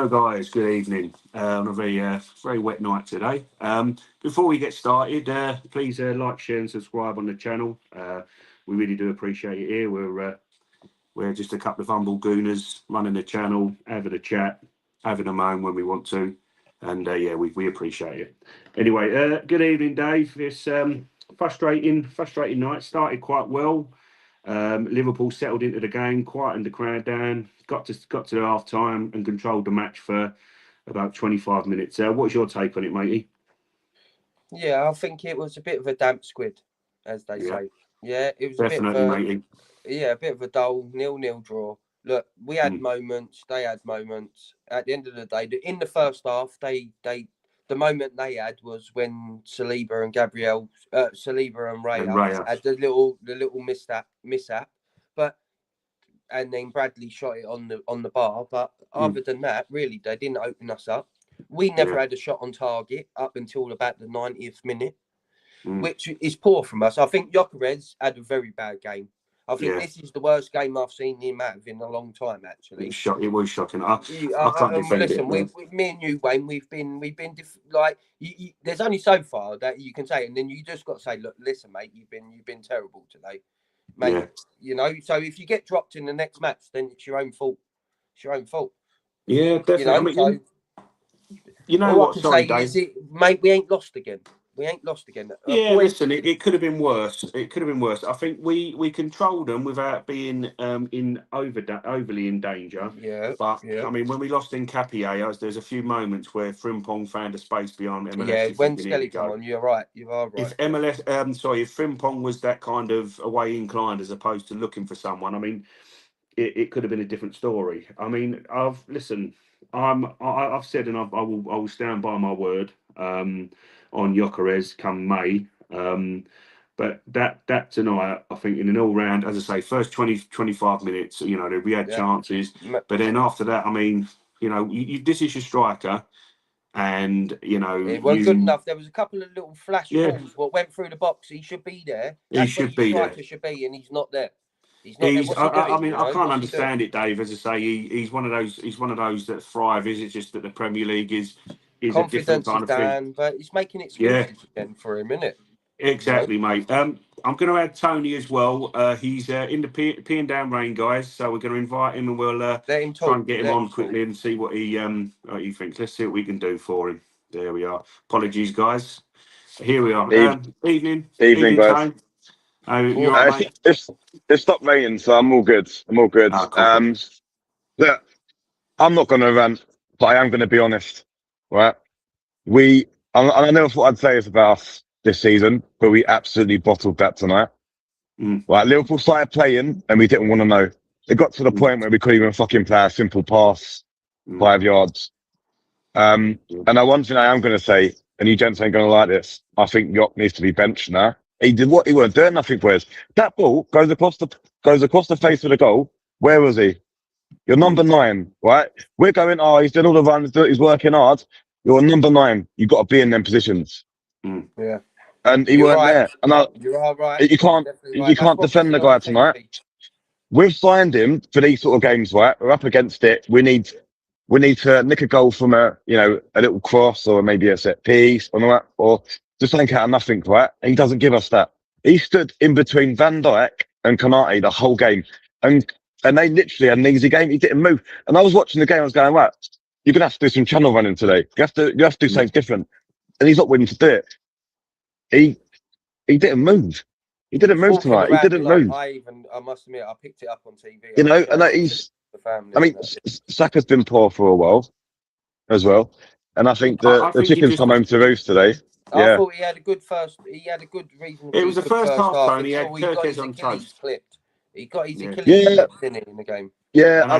Hello, guys. Good evening. On a very wet night today. Before we get started, please like, share, and subscribe on the channel. We really do appreciate it here. We're just a couple of humble gooners running the channel, having a chat, having a moan when we want to, and yeah, we appreciate it. Anyway, good evening, Dave. It's frustrating night. Started quite well. Liverpool settled into the game, quietened the crowd down, got to the half time and controlled the match for about 25 minutes. What's your take on it, matey? Yeah, I think it was a bit of a damp squid, as they say. Yeah, it was definitely, a bit of matey. Yeah, a bit of a dull 0-0 draw. Look, we had moments, they had moments. At the end of the day, in the first half, the moment they had was when Saliba and Raya had the little mishap, and then Bradley shot it on the bar. But other than that, really, they didn't open us up. We never had a shot on target up until about the 90th minute, which is poor from us. I think Gyökeres had a very bad game. I think this is the worst game I've seen him have in a long time. Actually, it was shocking. I can't defend listen, it. Me and you, Wayne, we've been there's only so far that you can say, and then you just got to say, look, listen, mate, you've been terrible today, mate. Yeah. You know, so if you get dropped in the next match, then it's your own fault. It's your own fault. Yeah, definitely. You know what I can say is, mate, we ain't lost again. We ain't lost again. Yeah, listen, it could have been worse. It could have been worse. I think we controlled them without being overly in danger. Yeah. But I mean, when we lost in Capia, there's a few moments where Frimpong found a space beyond MLS. Yeah, when Skelly come on, you're right. You are right. If if Frimpong was that kind of away inclined as opposed to looking for someone, I mean, it could have been a different story. I mean, I've said, and I will stand by my word. On Gyökeres come May. But that tonight, I think in an all-round, as I say, first 25 minutes, you know, we had chances. But then after that, I mean, you know, this is your striker. And, you know... It wasn't good enough. There was a couple of little flash balls what went through the box. He should be there. That's he should be there. Should be, and he's not there. I mean, I can't understand it, Dave. As I say, he's one of those that thrive. Is it just that the Premier League is a different kind of thing? But it's making excuses again for him, isn't it? Exactly, mate. I'm going to add Tony as well. He's in the peeing down rain, guys. So we're going to invite him, and we'll try and get him on quickly and see what he thinks. Let's see what we can do for him. There we are. Apologies, guys. Here we are. Evening, guys. You're right, it stopped raining, so I'm all good. Cool. Look, I'm not going to rant, but I am going to be honest. Right? I never thought I'd say this about us this season, but we absolutely bottled that tonight. Right? Liverpool started playing, and we didn't want to know. It got to the point where we couldn't even fucking play a simple pass 5 yards. And one thing I am going to say, and you gents ain't going to like this, I think Jock needs to be benched now. He did what he weren't doing nothing for us. That ball goes across the face of the goal. Where was he? You're number 9, right? We're going, he's doing all the runs, he's working hard. You're number 9. You've got to be in them positions. Yeah. And he weren't there. And you are right. You can't defend the guy tonight. We've signed him for these sort of games, right? We're up against it. We need to nick a goal from a little cross or maybe a set piece or just think out of nothing, right? And he doesn't give us that. He stood in between Van Dijk and Konate the whole game. And they literally had an easy game. He didn't move. And I was watching the game, I was going, right, you're going to have to do some channel running today. You have to do something different. And he's not willing to do it. He didn't move. He didn't move tonight. He didn't move. I must admit, I picked it up on TV. You know, and I mean, Saka's been poor for a while as well. And I think the chickens come home to roost today. I thought he had a good reason. It was the first half, Tony. He had Kirkes on toast. He got his Achilles clipped in the game. Yeah, I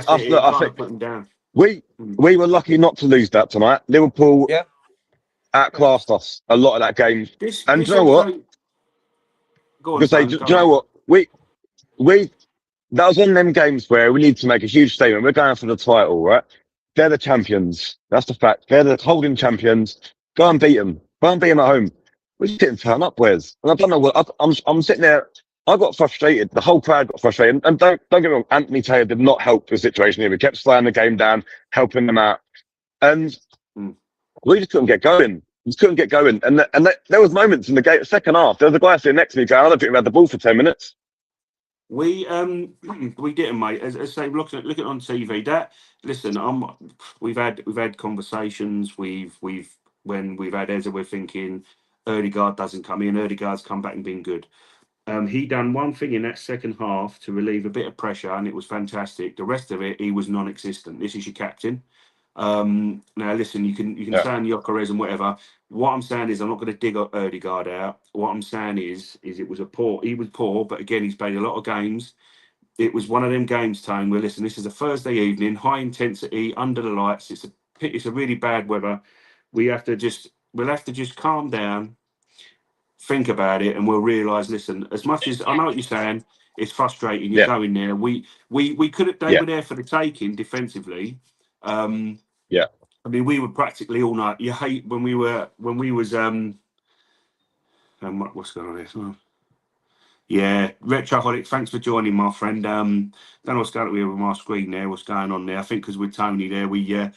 think put him down. We were lucky not to lose that tonight. Liverpool outclassed us a lot of that game. Do you know what? Do you know what? That was one of them games where we need to make a huge statement. We're going for the title, right? They're the champions. That's the fact. They're the holding champions. Go and beat them. Go and beat them at home. We just didn't turn up, Wes. And I don't know what. I'm sitting there. I got frustrated. The whole crowd got frustrated. And don't get me wrong, Anthony Taylor did not help the situation here. We kept slowing the game down, helping them out. and we just couldn't get going. We just couldn't get going. And there was moments in the game, second half. There was a guy sitting next to me going, "I don't think we had the ball for 10 minutes." We didn't, mate. As I say, looking on TV. We've had conversations. When we've had Eza, we're thinking Erdegaard doesn't come in. Erdegaard's come back and been good. He done one thing in that second half to relieve a bit of pressure, and it was fantastic. The rest of it, he was non-existent. This is your captain. Now listen, you can say on Gyökeres and whatever. What I'm saying is, I'm not going to dig Erdegaard out. What I'm saying is it was he was poor, but again, he's played a lot of games. It was one of them games, Tone, where listen, this is a Thursday evening, high intensity, under the lights. It's a really bad weather. We'll have to just calm down, think about it, and we'll realise. Listen, as much as I know what you're saying, it's frustrating. You're going there. We could have. They were there for the taking defensively. I mean, we were practically all night. You hate when we was what's going on here? Oh. Yeah, Retroholic, thanks for joining, my friend. Don't know what's going on with my screen there. What's going on there? I think because with Tony there, we can.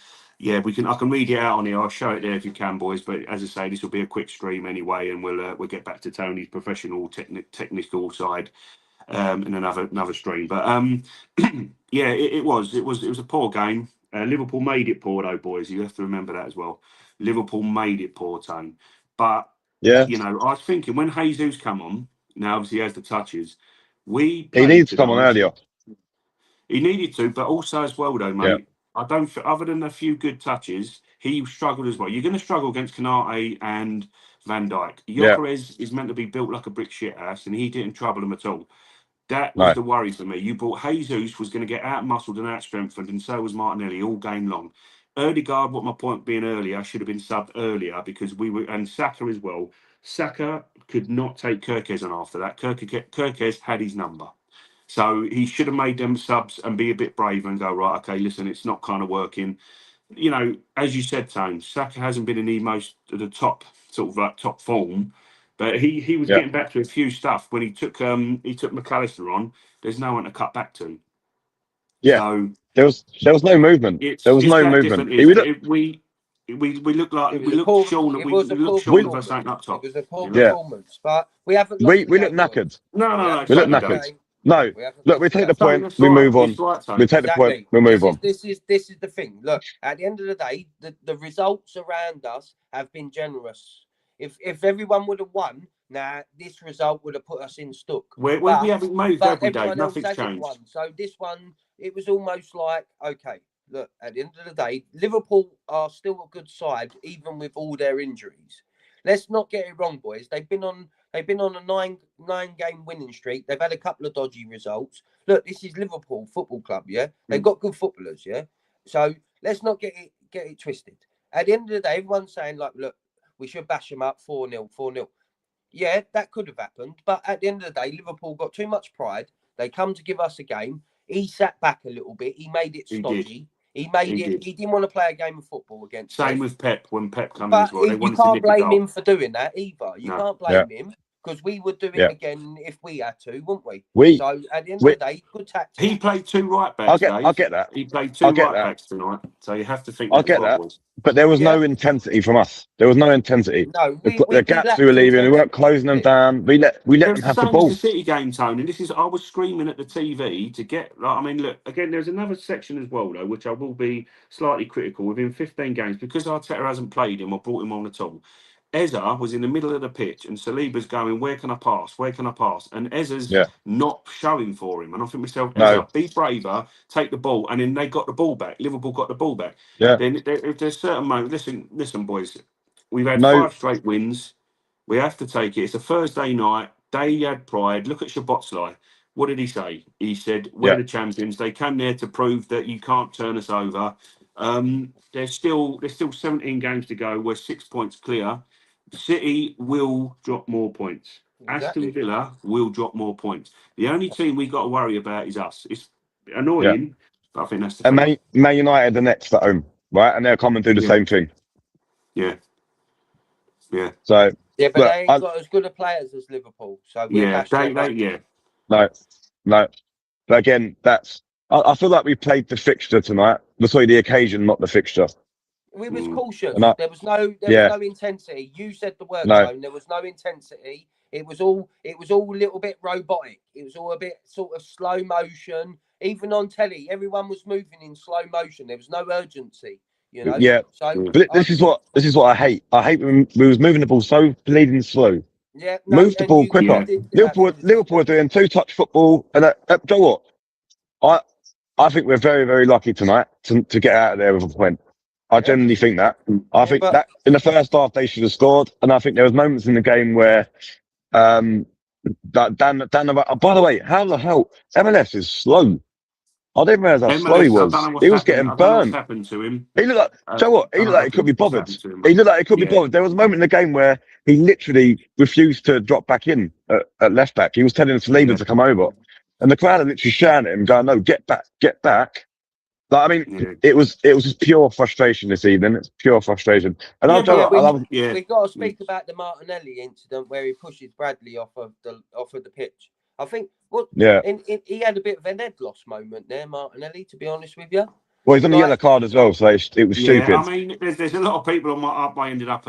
I can read it out on here. I'll show it there if you can, boys. But as I say, this will be a quick stream anyway, and we'll get back to Tony's professional technical side in another stream. But yeah, it was a poor game. Liverpool made it poor, though, boys. You have to remember that as well. Liverpool made it poor, Tone. But you know, I was thinking when Jesus come on. Now, obviously, he has the touches. He needs to come on earlier. He needed to, but also as well, though, mate. I don't. Other than a few good touches, he struggled as well. You're going to struggle against Kanate and Van Dijk. Gyökeres is meant to be built like a brick shit ass, and he didn't trouble him at all. That was the worry for me. You brought Jesus, was going to get out muscled and out strengthened, and so was Martinelli all game long. Erdegaard, what my point being earlier, should have been subbed earlier because and Saka as well. Saka could not take Kerkez on after that. Kerkez had his number. So he should have made them subs and be a bit braver and go, right, okay, listen, it's not kind of working. You know, as you said, Tone, Saka hasn't been in the top sort of like top form, but he was getting back to a few stuff when he took McAllister on. There's no one to cut back to. Yeah, so there was no movement. There was no movement. We look like we look Sean. We look Sean for something up top. It was a poor performance, but we haven't. We look knackered. No. We look knackered. No, look, we take the point. We move on. We take the point. We move on. This is the thing. Look, at the end of the day, the results around us have been generous. If everyone would have won, this result would have put us in stuck. We haven't moved every day. Nothing's changed. So this one, it was almost like, okay, look, at the end of the day, Liverpool are still a good side, even with all their injuries. Let's not get it wrong, boys. They've been on a nine-game winning streak. They've had a couple of dodgy results. Look, this is Liverpool Football Club, yeah? They've got good footballers, yeah? So let's not get it twisted. At the end of the day, everyone's saying, like, look, we should bash them up 4-0, 4-0. Yeah, that could have happened. But at the end of the day, Liverpool got too much pride. They come to give us a game. He sat back a little bit. He made it stodgy. He didn't want to play a game of football against. Same with Pep when Pep comes as well. You can't blame him for doing that either. You can't blame him because we would do it again if we had to, wouldn't we? So at the end of the day, good tactics. He played two right backs. I get that. He played two right backs tonight. So you have to think. I get that. But there was no intensity from us. There was no intensity. No, the gaps we were leaving, we weren't closing them down. We let them have the ball. The City game, Tony. This is. I was screaming at the TV to get. I mean, look again. There's another section as well, though, which I will be slightly critical within 15 games because Arteta hasn't played him or brought him on at all. Eza was in the middle of the pitch and Saliba's going, where can I pass? Where can I pass? And Eza's not showing for him. And I think myself, Eza, be braver, take the ball. And then they got the ball back. Liverpool got the ball back. Yeah. Then if there's certain moments, listen, boys, we've had 5 straight wins. We have to take it. It's a Thursday night. They had pride. Look at Szoboszlai. What did he say? He said, we're the champions. They came there to prove that you can't turn us over. There's still 17 games to go. We're 6 points clear. City will drop more points. Aston Villa will drop more points. The only team we got to worry about is us. It's annoying, but I think that's the thing. Man United the next at home, right? And they'll come and do the same thing. Yeah. So but they ain't got as good a players as Liverpool. So No. But again, I feel like we played the fixture tonight. Sorry, the occasion, not the fixture. We was cautious. And There was no intensity. You said the word, Tone. There was no intensity. It was all a little bit robotic. It was all a bit sort of slow motion. Even on telly, everyone was moving in slow motion. There was no urgency, you know. Yeah. So but this is what I hate. I hate when we was moving the ball so bleeding slow. Yeah, no, Move the ball quicker. Liverpool are doing 2-touch football, and Joe, what? I think we're very, very lucky tonight to get out of there with a point. I genuinely think that. I think that in the first half they should have scored, and I think there was moments in the game where that Dan. By the way, how the hell MLS is slow? I didn't realise how slow he was. He was getting burned. I don't know what's happened to him. He looked like, Joe, what? He looked like he could be bothered. He looked like he could be bothered. There was a moment in the game where he literally refused to drop back in at left back. He was telling Saliba to come over, and the crowd are literally shouting at him, going, "No, get back, get back." Like, I mean, it was just pure frustration this evening. It's pure frustration. And we've got to speak about the Martinelli incident where he pushes Bradley off of the pitch. I think he had a bit of an head loss moment there, Martinelli, to be honest with you. Well, he's on the yellow card as well, so it was stupid. I mean, there's a lot of people on I ended up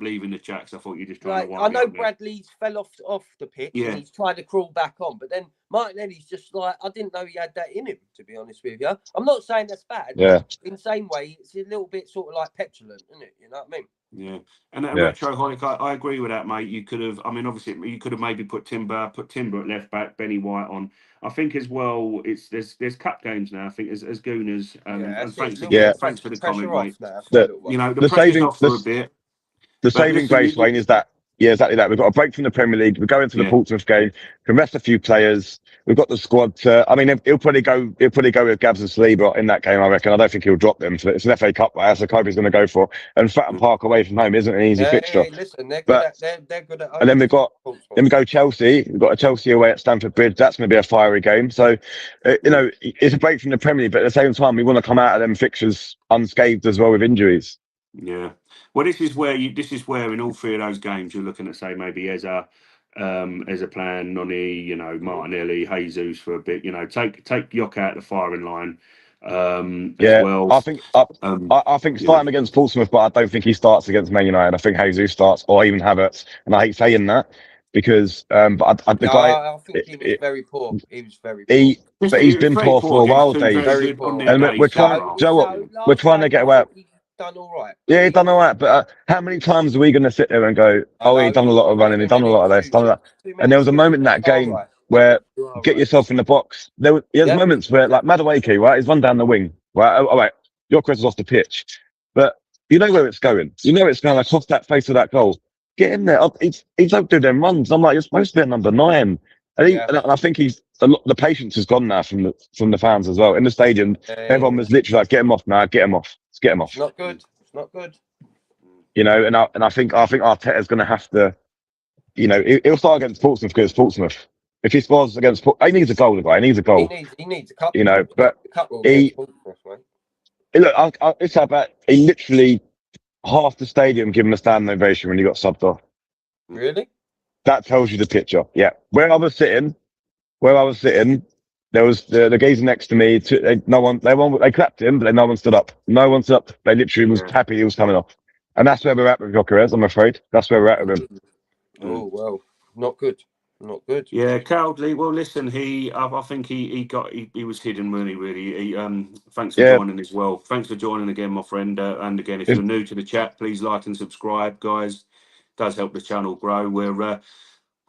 leaving the chat because I thought you just trying to. I know Bradley's fell off the pitch and he's tried to crawl back on, but then Martinelli's just like, I didn't know he had that in him, to be honest with you. I'm not saying that's bad. Yeah. In the same way, it's a little bit sort of like petulant, isn't it? You know what I mean? Yeah, and Retroholic, I agree with that, mate. You could have, I mean, obviously, you could have maybe put Timber at left back, Benny White on. I think as well, there's cup games now. I think as Gooners, and thanks for the comment, mate. You know, the pressure's off for a bit. The saving grace, Wayne, is that. Yeah, exactly that. We've got a break from the Premier League. We're going to the Portsmouth game. Can rest a few players. We've got the squad. I mean, he'll probably go with Gabs and Saliba in that game, I reckon. I don't think he'll drop them. So it's an FA Cup, right? That's the Kobe's going to go for. And Fratton Park away from home isn't an easy fixture. Listen, they're good at home. And then we go Chelsea. We've got a Chelsea away at Stamford Bridge. That's going to be a fiery game. So, you know, it's a break from the Premier League, but at the same time, we want to come out of them fixtures unscathed as well with injuries. Yeah. Well, this is where in all three of those games you're looking at, say, maybe as a plan, Noni, you know, Martinelli, Jesus for a bit, you know, take Yoke out the firing line. As well. I think starting against Portsmouth, but I don't think he starts against Man United. I think Jesus starts, or even Havertz, and I hate saying that because I think he was very poor. He was very poor. But he's been poor for a while, Dave. And we're trying. Joe, we're trying to get away. Done all right. Yeah, he done all right. But how many times are we going to sit there and go, "Oh, he done a lot of running. He done a lot of this, done that." And there was a moment in that game where get yourself in the box. There's moments where, like Madueke, right? He's run down the wing, right? Oh, right, your Chris is off the pitch, but you know where it's going. You know it's going like off that face of that goal. Get in there. He's don't do them runs. I'm like, you're supposed to be at number 9. And I think the patience has gone now from the fans as well in the stadium. Everyone was literally like, "Get him off now, get him off. Let's get him off." It's not good. It's not good. You know, and I think Arteta's going to have to, you know, he'll start against Portsmouth because Portsmouth. If he scores against, he needs a goal. The guy, he needs a goal. He needs a couple. You know, but look, it's about he literally half the stadium giving a standing ovation when he got subbed off. Really? That tells you the picture. Yeah, where I was sitting, there was the geezer next to me. They clapped him, but no one stood up. No one stood up. They literally was happy he was coming off, and that's where we're at with Gyökeres. I'm afraid that's where we're at with him. Oh well, not good. Not good. Yeah, Cowdley. Well, listen, I think he was hidden really. Thanks for joining as well. Thanks for joining again, my friend. And again, if you're new to the chat, please like and subscribe, guys. It does help the channel grow. We're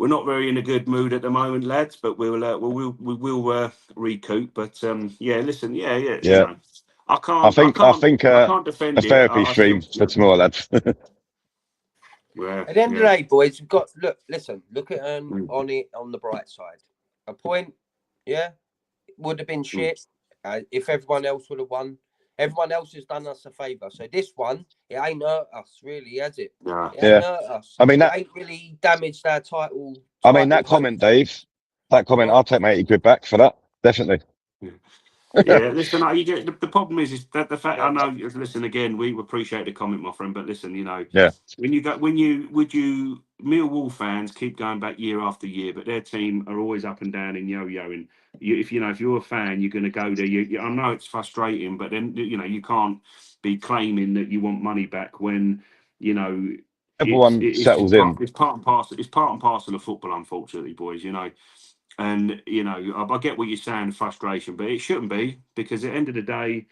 not very in a good mood at the moment, lads, but we will recoup. But listen, You know, I can't defend a therapy stream for tomorrow, lads. At the end of the day, boys, we've got look at on the bright side. A point, would have been shit if everyone else would have won. Everyone else has done us a favour. So this one, it ain't hurt us, really, has it? Yeah. It ain't hurt us. I mean, it ain't really damaged our title. I mean, that comment, Dave, I'll take my 80 quid back for that. Definitely. Yeah, listen, the problem is that the fact I know. Listen, again, we appreciate the comment, my friend, but listen, you know, when you Millwall fans keep going back year after year, but their team are always up and down and yo-yoing. If you're a fan, you're going to go there. I know it's frustrating, but then you can't be claiming that you want money back when everyone settles in. It's part and parcel. It's part and parcel of football, unfortunately, boys. And I get what you're saying, frustration, but it shouldn't be, because at the end of the day,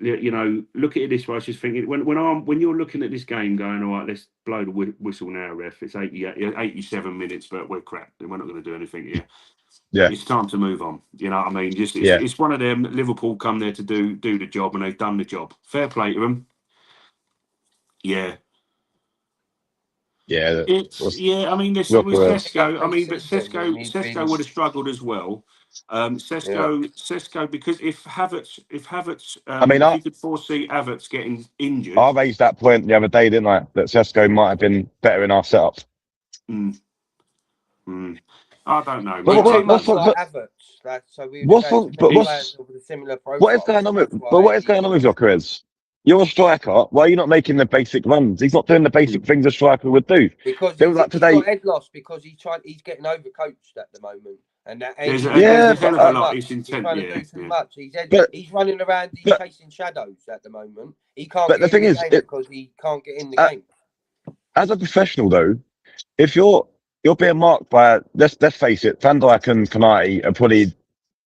look at it this way. I was just thinking, when you're looking at this game, going, all right, let's blow the whistle now, ref. It's 87 minutes, but we're crap. We're not going to do anything here. Yeah, it's time to move on. You know what I mean? It's one of them. Liverpool come there to do the job, and they've done the job. Fair play to them. Yeah. Yeah, I mean, this with Sesko. I mean, but Sesko would have struggled as well. Sesko, because if Havertz, I mean, if you could foresee Havertz getting injured. I raised that point the other day, didn't I? That Sesko might have been better in our setup. I don't know. What's going on with your careers? You're a striker. Why are you not making the basic runs? He's not doing the basic things a striker would do. Because he's got head loss, because he's getting overcoached at the moment. And that there's a hell of a lot. He's trying to do too much. He's running around. He's chasing shadows at the moment. He can't. But the thing is, because he can't get in the game. As a professional, though, if you're being marked by, let's face it, Van Dijk and Konate are probably,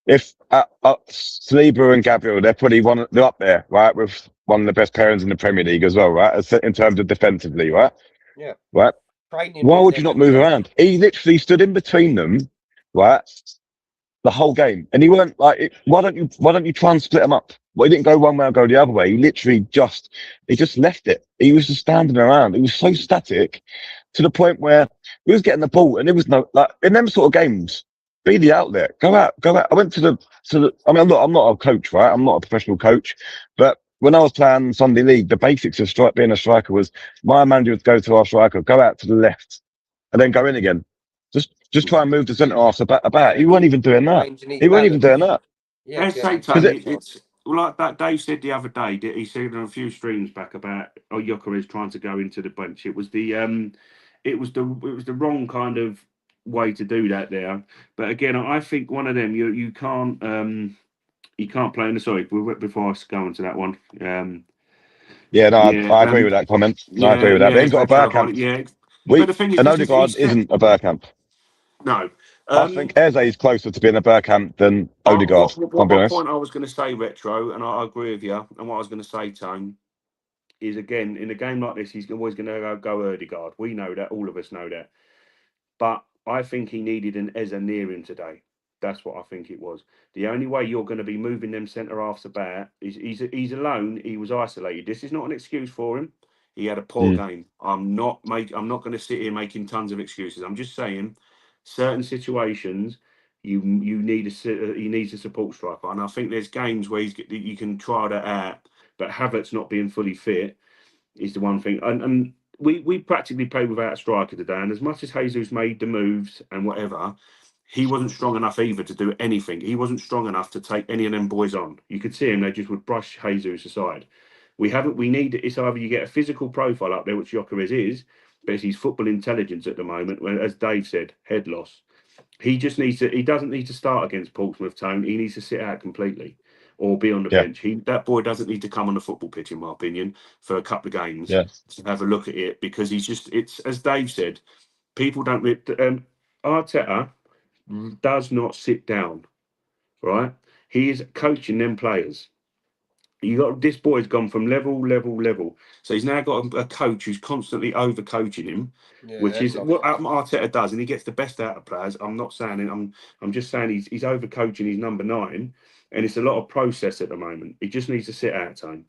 if Saliba and Gabriel, they're up there, right, with one of the best pairings in the Premier League as well, right, in terms of defensively, right? Yeah. Right. Why would you not move around? He literally stood in between them, right, the whole game, and he weren't like, why don't you try and split them up? Well, he didn't go one way or go the other way. He literally just left it. He was just standing around. He was so static to the point where he was getting the ball, and it was no, like, in them sort of games, be the outlet. Go out. I went to the. I mean, I'm not a coach, right? I'm not a professional coach, but when I was playing Sunday League, the basics of being a striker was my manager would go to our striker, go out to the left, and then go in again. Just try and move the centre half about. He wasn't even doing that. Yeah, it's like that. Dave said the other day. He said on a few streams back about Gyökeres trying to go into the bench. It was the wrong kind of way to do that there. But again, I think one of them you can't play in the sorry before I go into that one. I agree with that comment. I agree with that. They ain't got a Bergkamp. Yeah, but the thing is, Odegaard isn't a Bergkamp. No. I think Eze is closer to being a Bergkamp than Odegaard. What point I was going to say, Retro, and I agree with you, and what I was going to say, Tone, is again, in a game like this, he's always going to go Odegaard. We know that. All of us know that. But I think he needed an Eze near him today. That's what I think it was. The only way you're going to be moving them centre-halves about is he's alone. He was isolated. This is not an excuse for him. He had a poor game. I'm not going to sit here making tons of excuses. I'm just saying, certain situations, he needs a support striker, and I think there's games where you can try that out. But Havertz not being fully fit is the one thing, and we practically played without a striker today. And as much as Jesus made the moves and whatever, he wasn't strong enough either to do anything. He wasn't strong enough to take any of them boys on. You could see him; they just would brush Jesus aside. We need. It's either you get a physical profile up there, which Gyökeres is, but it's his football intelligence at the moment. When, as Dave said, head loss. He just needs to. He doesn't need to start against Portsmouth Town. He needs to sit out completely, or be on the bench. That boy doesn't need to come on the football pitch, in my opinion, for a couple of games to have a look at it, because he's just. It's as Dave said. People don't. Arteta does not sit down, right? He is coaching them players. This boy's gone from level. So he's now got a coach who's constantly over coaching him, which is what Arteta does, and he gets the best out of players. I'm not saying it. I'm just saying he's over coaching his number 9, and it's a lot of process at the moment. He just needs to sit out time.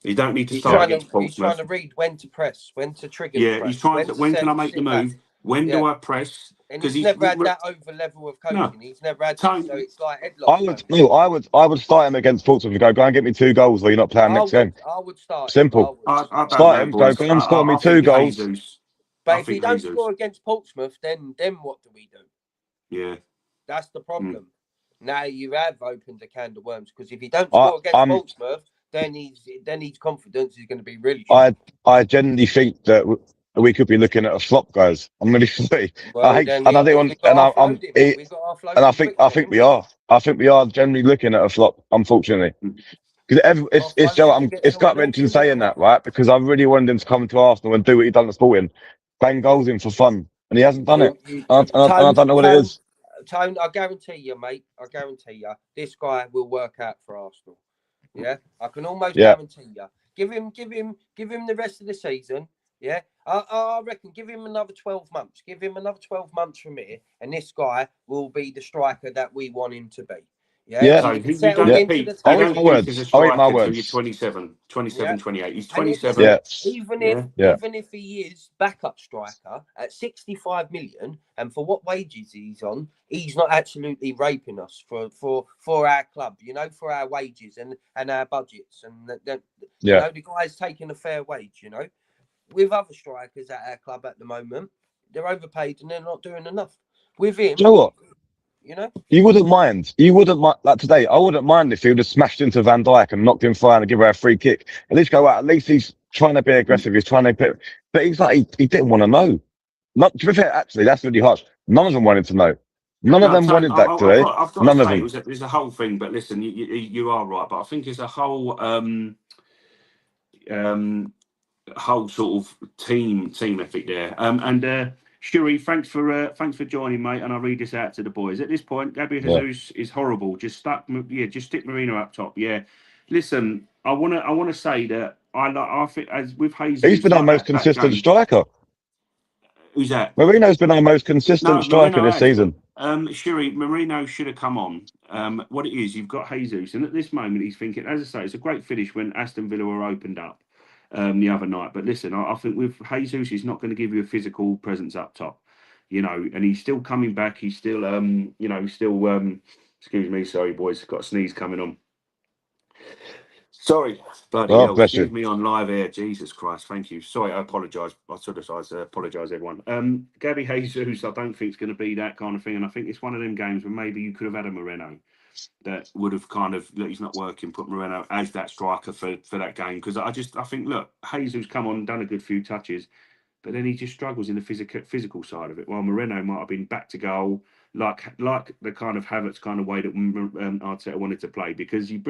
He don't need to start against Portsmouth. He's trying to read when to press, when to trigger. Yeah, he's trying to. When can I make the move? When do I press? Because he's never had that over level of coaching. No. He's never had that, so it's like headlock. I would start him against Portsmouth and go and get me 2 goals, or you're not playing next game. I would start. Simple. Start him. Go and score me 2 goals. But if he don't score against Portsmouth, then what do we do? Yeah, that's the problem. Now you have opened a can of worms, because if he don't score against Portsmouth, then his confidence is going to be really strong. I genuinely think that we could be looking at a flop, guys. I'm really sorry. Well, I then don't want, we've got and to I'm, offload him. We've got to offload and him quickly, I think we are. I think we are generally looking at a flop, unfortunately. Because it's Offload Joe. him to get It's gut someone else wrenching in saying behind. that, right? Because I really wanted him to come to Arsenal and do what he done at Sporting, bang goals in for fun, and he hasn't done it. And I don't know what it is. Tone, I guarantee you, mate. I guarantee you, this guy will work out for Arsenal. Yeah, I can almost guarantee you. Give him the rest of the season. Yeah, I reckon give him another 12 months. Give him another 12 months from here, and this guy will be the striker that we want him to be. Yeah. So He you don't peak as a striker until you're 27, 28. He's 27. Even if he is backup striker at 65 million, and for what wages he's on, he's not absolutely raping us for our club, you know, for our wages and our budgets, and you know, the guy's taking a fair wage, you know. With other strikers at our club at the moment, they're overpaid and they're not doing enough. With him, you know what? You know, you wouldn't mind. Like today. I wouldn't mind if he would have smashed into Van Dijk and knocked him fire and give her a free kick. At least go out. At least he's trying to be aggressive. He's trying to put, but he's like he didn't want to know. Not to be fair, actually, that's really harsh. None of them wanted to know. None of them wanted that today. I've got None to of say, them. there's a whole thing. But listen, you are right. But I think it's a whole sort of team ethic there. Shuri, thanks for joining, mate. And I'll read this out to the boys. At this point, Gabriel Jesus is horrible. Just stick Marino up top. Yeah. Listen, I wanna say that I think as with Jesus, he's been our most consistent striker. Who's that? Marino's been our most consistent striker this season. Shuri, Marino should have come on. What it is, you've got Jesus, and at this moment he's thinking, as I say, it's a great finish when Aston Villa were opened up the other night. But listen, I think with Jesus, he's not going to give you a physical presence up top, you know, and he's still coming back. He's still, excuse me, sorry, boys, got a sneeze coming on. Sorry, bloody hell. Excuse me on live air. Jesus Christ, thank you. Sorry, I apologise. I apologise, everyone. Gabby Jesus, I don't think it's going to be that kind of thing, and I think it's one of them games where maybe you could have had a Moreno that would have kind of, look, he's not working, put Moreno as that striker for that game, because I think, look, Jesus come on, done a good few touches, but then he just struggles in the physical side of it. While Moreno might have been back to goal, like the kind of Havertz kind of way that Arteta wanted to play, because you've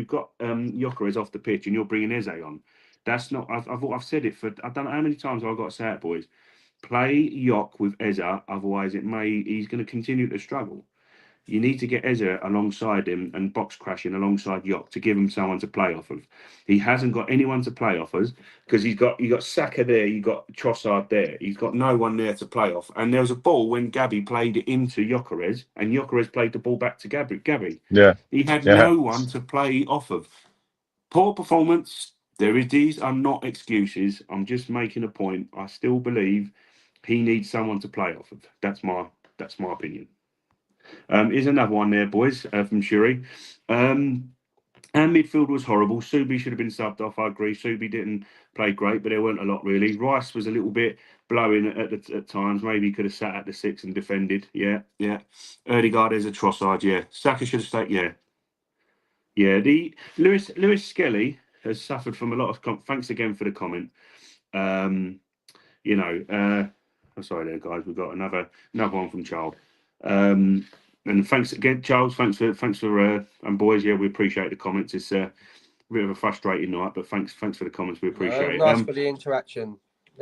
got Gyökeres off the pitch and you're bringing Eze on. That's not. I've said it for, I don't know how many times I've got to say it, boys. Play Yok with Eze, otherwise he's going to continue to struggle. You need to get Eze alongside him and box crashing alongside Yok to give him someone to play off of. He hasn't got anyone to play off us, because you got Saka there, you got Trossard there. He's got no one there to play off. And there was a ball when Gabby played it into Gyökeres, and Gyökeres played the ball back to Gabby. Yeah, he had no one to play off of. Poor performance. These are not excuses. I'm just making a point. I still believe he needs someone to play off of. That's my opinion. Here's another one there, boys, from Shuri. And midfield was horrible. Subi should have been subbed off. I agree. Subi didn't play great, but there weren't a lot really. Rice was a little bit blowing at times. Maybe he could have sat at the 6 and defended. Yeah. Erdegaard is a Trossard. Yeah. Saka should have stayed. Yeah. The Lewis Skelly has suffered from a lot of. Thanks again for the comment. Sorry there, guys. We've got another one from Charles. And thanks again, Charles. Thanks for and boys. Yeah, we appreciate the comments. It's a bit of a frustrating night, but thanks for the comments. We appreciate it. Nice for the interaction.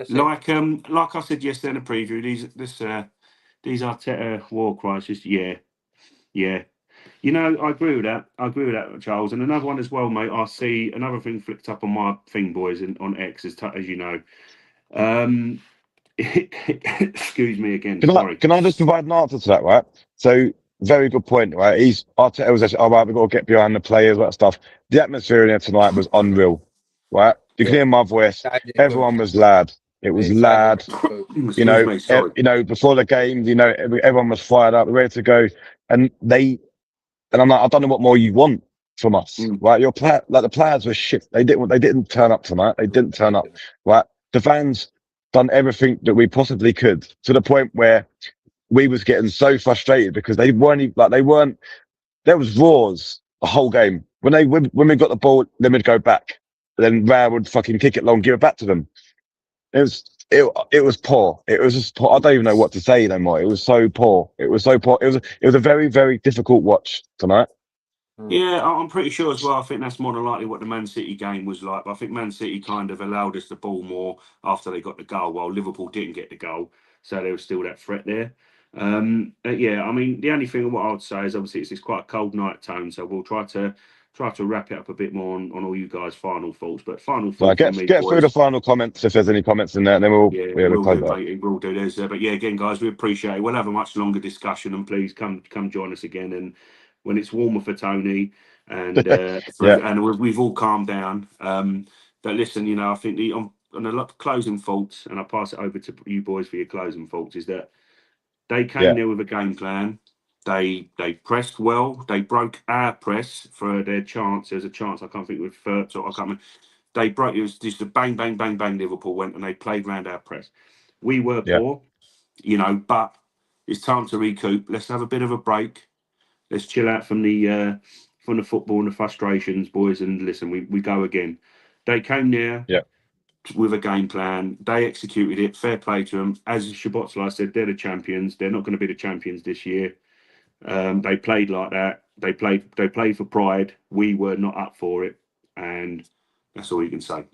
Like I said yesterday in the preview, these Arteta war cries. Just yeah. You know, I agree with that, Charles. And another one as well, mate. I see another thing flicked up on my thing, boys, on X, as you know. Excuse me again. Sorry. Can I just provide an answer to that, right? So, very good point, right? Arteta was actually, right, we've got to get behind the players, that stuff. The atmosphere in there tonight was unreal, right? You can hear my voice. Everyone was loud. It was loud. You know, before the game, you know, everyone was fired up, ready to go. And I'm like, I don't know what more you want from us, right? The players were shit. They didn't turn up tonight. They didn't turn up, right? The fans done everything that we possibly could, to the point where we was getting so frustrated because there was roars the whole game. When we got the ball, then we'd go back. Then Rao would fucking kick it long, give it back to them. It was it was poor. It was just poor. I don't even know what to say anymore. It was so poor. It was so poor. It was a very, very difficult watch tonight. Yeah, I'm pretty sure as well. I think that's more than likely what the Man City game was like. But I think Man City kind of allowed us the ball more after they got the goal, while Liverpool didn't get the goal. So there was still that threat there. Yeah, I mean, the only thing what I would say is obviously it's quite a cold night, Tone. So we'll try to wrap it up a bit more on all you guys' final thoughts. But final So thought from me, get through the boys. final comments if there's any comments in there, and then we'll We'll close do, that. mate. We'll do. But yeah, again, guys, we appreciate it. We'll have a much longer discussion, and please come join us again. And when it's warmer for Tony, and we've all calmed down. But listen, you know, I think on the closing thoughts, and I'll pass it over to you boys for your closing thoughts, is that they came there with a game plan. They pressed well. They broke our press for their chance. There's a chance, I can't think with Furts, or I can't remember. They broke. It was just a bang, bang, bang, bang. Liverpool went and they played round our press. We were poor, you know, but it's time to recoup. Let's have a bit of a break. Let's chill out from the football and the frustrations, boys. And listen, we go again. They came there with a game plan. They executed it. Fair play to them. As Szoboszlai said, they're the champions. They're not going to be the champions this year. They played like that. They played for pride. We were not up for it, and that's all you can say.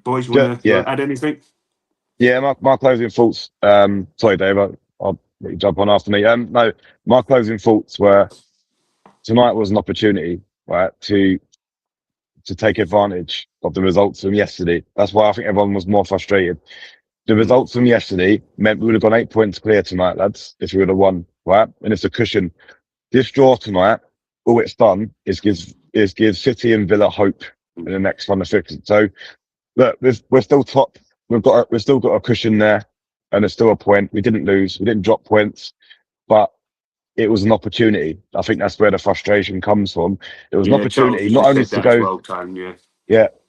Boys, you want to add anything? Yeah, my closing thoughts. Sorry, Dave, I'll let you jump on after me. No, my closing thoughts were tonight was an opportunity, right, to take advantage of the results from yesterday. That's why I think everyone was more frustrated. The results from yesterday meant we would have gone 8 points clear tonight, lads, if we would have won, right? And it's a cushion. This draw tonight, all it's done is give City and Villa hope in the next one to fix it. So look, we're still top. We've still got a cushion there, and it's still a point. We didn't lose. We didn't drop points, but it was an opportunity. I think that's where the frustration comes from. It was an opportunity not only to go,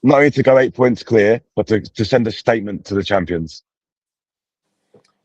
not only to go 8 points clear, but to send a statement to the champions.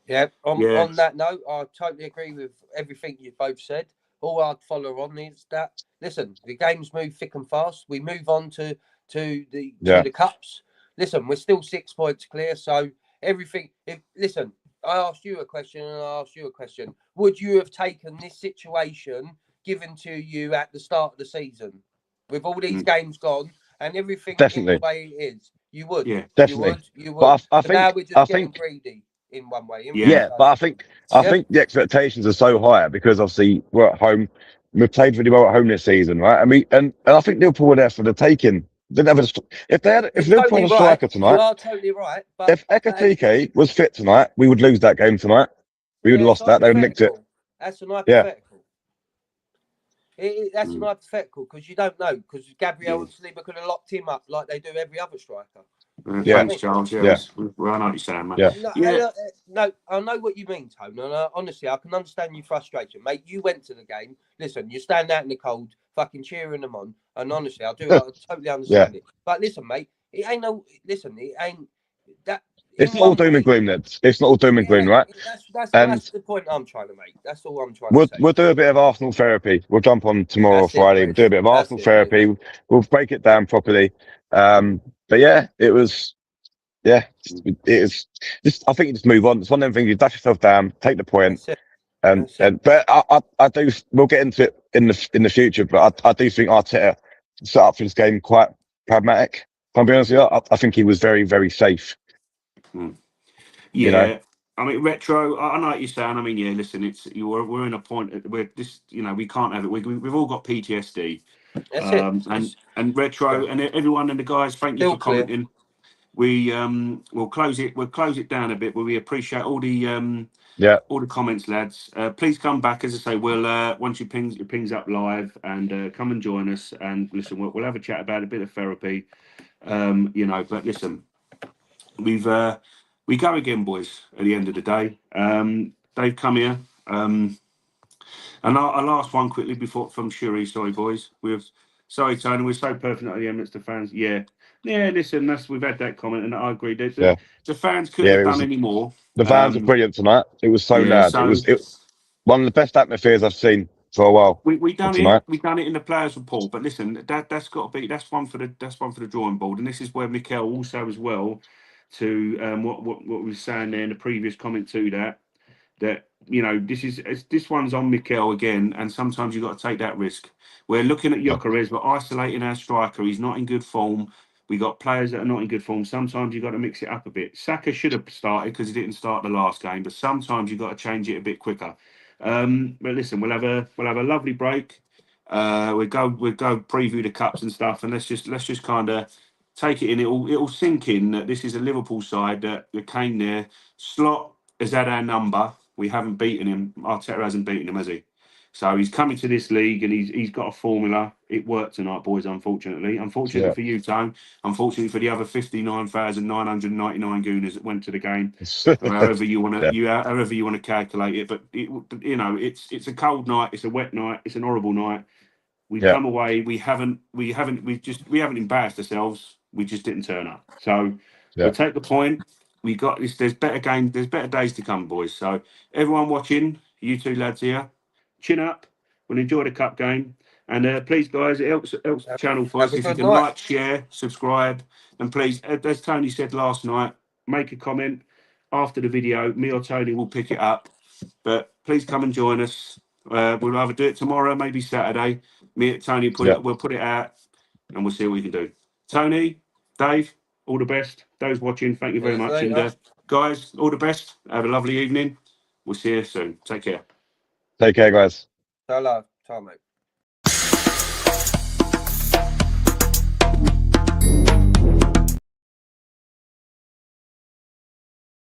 Yeah, on that note, I totally agree with everything you both said. All I'd follow on is that, listen, the games move thick and fast. We move on to the cups. Listen, we're still 6 points clear, so everything. Listen, I asked you a question and I asked you a question. Would you have taken this situation given to you at the start of the season, with all these games gone and everything in the way it is? You would. Yeah, definitely. You would. But I think, now we're just getting greedy in one way. But I think the expectations are so high because obviously we're at home. We've played really well at home this season, right? And I think Liverpool were there for the taking. Didn't have if Liverpool had a striker tonight, you are totally right. But if Ekatike was fit tonight, we would lose that game tonight. We would have lost that. They would have nicked it. That's an hypothetical. That's an hypothetical because you don't know, because Gabriel and Saliba could have locked him up like they do every other striker. Thanks, Charles. Well, I know what you're saying, mate. No, I know what you mean, Tone. And honestly, I can understand your frustration, mate. You went to the game. Listen, you stand out in the cold, fucking cheering them on. And honestly, I totally understand it. But listen, mate, it ain't that. It's not all doom and gloom, Ned. It's not all doom and gloom, right? That's the point I'm trying to make. That's all I'm trying to say. We'll do a bit of Arsenal therapy. We'll jump on tomorrow or Friday. We'll do a bit of Arsenal therapy. We'll break it down properly. But yeah, it is just, I think you just move on. It's one of them things, you dash yourself down, take the point. But I do, we'll get into it in the future, but I do think Arteta set up for this game quite pragmatic. If I'm being honest with you, I think he was very, very safe. Yeah, you know? I mean, retro. I know what you're saying. I mean, listen, we're in a point where this, we can't have it. We've all got PTSD. And retro and everyone and the guys, thank you for commenting. We'll close it down a bit, but we appreciate all the comments, lads. Please come back, as I say. We'll once your pings up live, and come and join us, and listen. We'll have a chat about a bit of therapy, But listen, we go again, boys. At the end of the day, they've come here. And I'll ask one quickly before from Shuri. Sorry, boys. Sorry, Tony. We're so perfect at the Emirates. The fans, Listen, we've had that comment, and I agree. The fans couldn't have done any more. The fans were brilliant tonight. It was so loud. It was one of the best atmospheres I've seen for a while. We done it. We done it in the players' report. But listen, that's got to be that's one for the drawing board. And this is where Mikel also as well to what we were saying there in the previous comment to that you know this one's on Mikel again, and sometimes you've got to take that risk. We're looking at Gyökeres, but isolating our striker. He's not in good form. We got players that are not in good form. Sometimes you've got to mix it up a bit. Saka should have started because he didn't start the last game, but sometimes you've got to change it a bit quicker. But listen, we'll have a lovely break. We'll go preview the cups and stuff, and let's just kind of take it in. It'll sink in that this is a Liverpool side that came there. Slot has had our number. We haven't beaten him. Arteta hasn't beaten him, has he? So he's coming to this league and he's got a formula. It worked tonight, boys, unfortunately. Unfortunately for you, Tone. Unfortunately for the other 59,999 Gooners that went to the game. However you want to however you want to calculate it. But you know, it's a cold night, it's a wet night, it's an horrible night. We've come away, we haven't embarrassed ourselves. We just didn't turn up. So we'll take the point. We got this. There's better days to come, boys. So everyone watching, you two lads here, chin up. We'll enjoy the cup game. And please, guys, it helps the channel for us. If you can like, share, subscribe, and please, as Tony said last night, make a comment after the video. Me or Tony will pick it up. But please come and join us. We'll either do it tomorrow, maybe Saturday. Me and Tony we'll put it out, and we'll see what we can do. Tony, Dave, all the best. Those watching, thank you very much. And guys, all the best. Have a lovely evening. We'll see you soon. Take care. Take care, guys. Hello, mate.